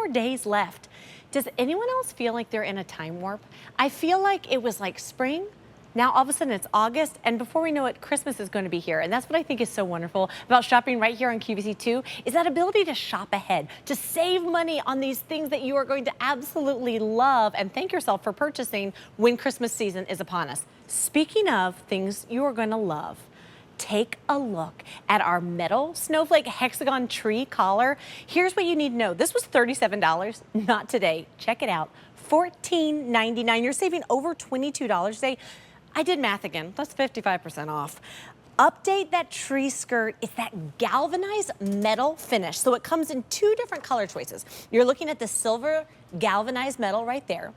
more days left. Does anyone else feel like they're in a time warp? I feel like it was like spring. Now all of a sudden it's August, and before we know it, Christmas is going to be here. And that's what I think is so wonderful about shopping right here on QVC2, is that ability to shop ahead, to save money on these things that you are going to absolutely love, and thank yourself for purchasing when Christmas season is upon us. Speaking of things you are going to love, take a look at our metal Snowflake Hexagon tree collar. Here's what you need to know. This was $37, not today. Check it out, $14.99. You're saving over $22 today. I did math again, that's 55% off. Update that tree skirt. It's that galvanized metal finish. So it comes in two different color choices. You're looking at the silver galvanized metal right there.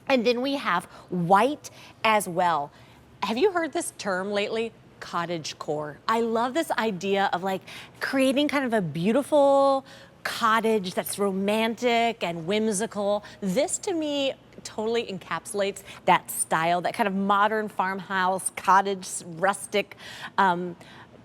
And then we have white as well. Have you heard this term lately? Cottage core. I love this idea of like creating kind of a beautiful cottage that's romantic and whimsical. This to me totally encapsulates that style, that kind of modern farmhouse, cottage, rustic kind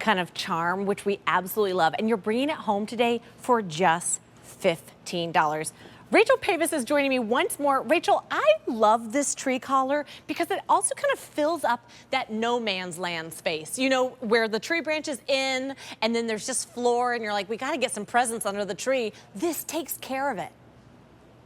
of charm, which we absolutely love. And you're bringing it home today for just $15. Rachel Pavis is joining me once more. Rachel, I love this tree collar because it also kind of fills up that no man's land space, you know, where the tree branches in and then there's just floor and you're like, we got to get some presents under the tree. This takes care of it.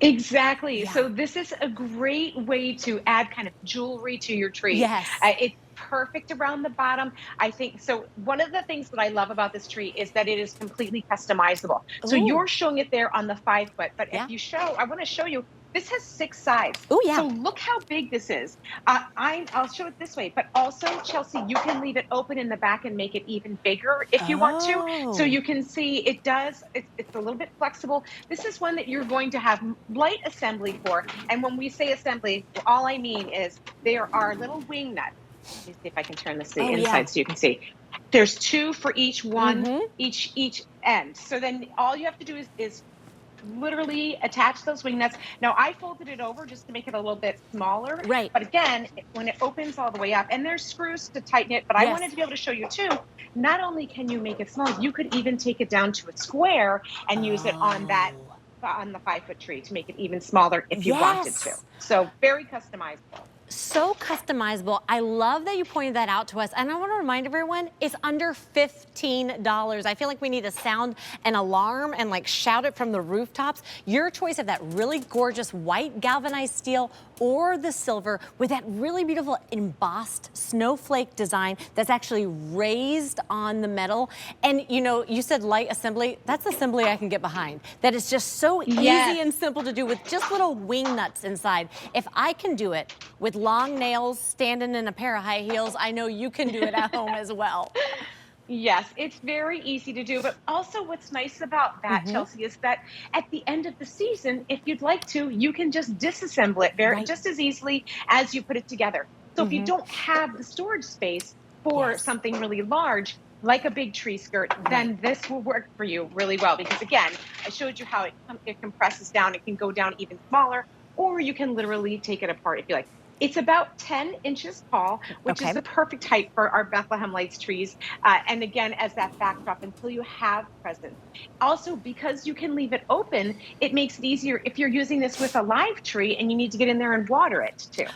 Exactly. Yeah. So this is a great way to add kind of jewelry to your tree. Yes. It's perfect around the bottom. I think so. One of the things that I love about this tree is that it is completely customizable. So Ooh. you're showing it there on the 5 foot, but Yeah. if you show, I want to show you, this has 6 sides. Oh yeah. So look how big this is. I'll show it this way, but also Chelsea, you can leave it open in the back and make it even bigger if you want to. So you can see it does, it's a little bit flexible. This is one that you're going to have light assembly for. And when we say assembly, all I mean is there are little wing nuts. Let me see if I can turn this to the inside so you can see. There's 2 for each one, each end. So then all you have to do is literally attach those wing nuts. Now I folded it over just to make it a little bit smaller. Right. But again, when it opens all the way up, and there's screws to tighten it, but I wanted to be able to show you too, not only can you make it small, you could even take it down to a square and use it on that, on the 5 foot tree to make it even smaller if you wanted to. So very customizable. So customizable. I love that you pointed that out to us. And I want to remind everyone, it's under $15. I feel like we need to sound an alarm and like shout it from the rooftops. Your choice of that really gorgeous white galvanized steel or the silver with that really beautiful embossed snowflake design that's actually raised on the metal. And you know, you said light assembly. That's assembly I can get behind. That is just so easy and simple to do with just little wing nuts inside. If I can do it with long nails standing in a pair of high heels, I know you can do it at home as well. Yes, it's very easy to do. But also what's nice about that, Chelsea, is that at the end of the season, if you'd like to, you can just disassemble it just as easily as you put it together. So if you don't have the storage space for something really large, like a big tree skirt, then this will work for you really well. Because again, I showed you how it compresses down. It can go down even smaller, or you can literally take it apart if you like. It's about 10 inches tall, which is the perfect height for our Bethlehem Lights trees. And again, as that backdrop until you have presents. Also, because you can leave it open, it makes it easier if you're using this with a live tree and you need to get in there and water it too.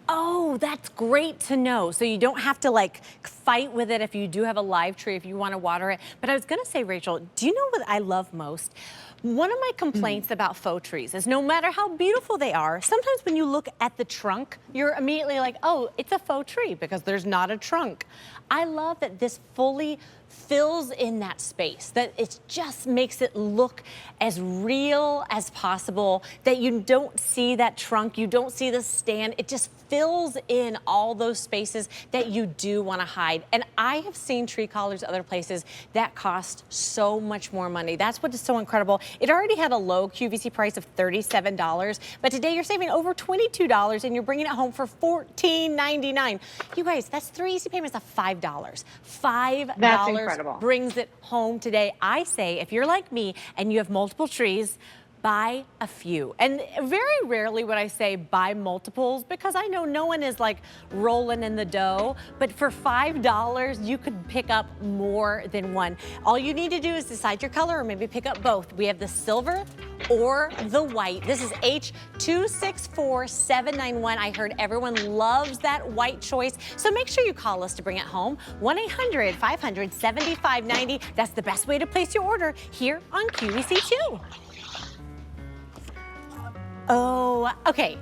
Oh, that's great to know. So you don't have to like fight with it if you do have a live tree, if you want to water it. But I was going to say, Rachel, do you know what I love most? One of my complaints about faux trees is no matter how beautiful they are, sometimes when you look at the trunk, you're immediately like, oh, it's a faux tree because there's not a trunk. I love that this fully fills in that space, that it just makes it look as real as possible, that you don't see that trunk, you don't see the stand, it just fills in all those spaces that you do want to hide. And I have seen tree collars other places that cost so much more money. That's what is so incredible. It already had a low QVC price of $37, but today you're saving over $22 and you're bringing it home for $14.99. You guys, that's 3 easy payments of $5. $5 That's incredible. Brings it home today. I say, if you're like me and you have multiple trees, buy a few. And very rarely would I say buy multiples, because I know no one is like rolling in the dough, but for $5, you could pick up more than one. All you need to do is decide your color, or maybe pick up both. We have the silver or the white. This is H264791. I heard everyone loves that white choice, so make sure you call us to bring it home. 1-800-500-7590. That's the best way to place your order here on QVC2. Oh, okay.